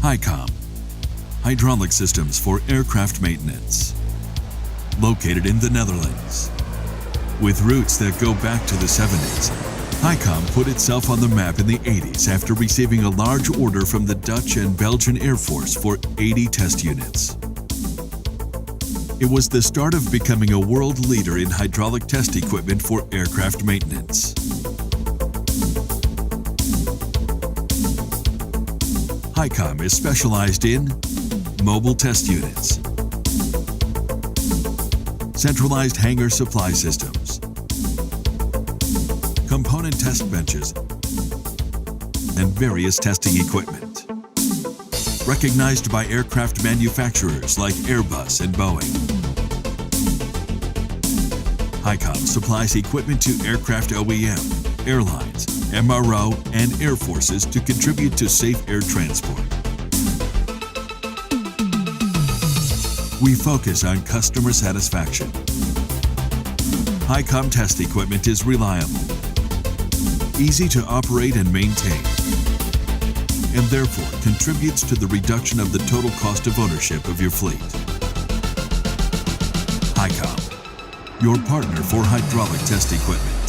HYCOM, hydraulic systems for aircraft maintenance. Located in the Netherlands. With roots that go back to the 70s, HYCOM put itself on the map in the 80s after receiving a large order from the Dutch and Belgian Air Force for 80 test units. It was the start of becoming a world leader in hydraulic test equipment for aircraft maintenance. HYCOM is specialized in mobile test units, centralized hangar supply systems, component test benches, and various testing equipment. Recognized by aircraft manufacturers like Airbus and Boeing. HYCOM supplies equipment to aircraft OEM, airlines, MRO, and air forces to contribute to safe air transport. We focus on customer satisfaction. HYCOM test equipment is reliable, easy to operate and maintain, and therefore contributes to the reduction of the total cost of ownership of your fleet. HYCOM, your partner for hydraulic test equipment.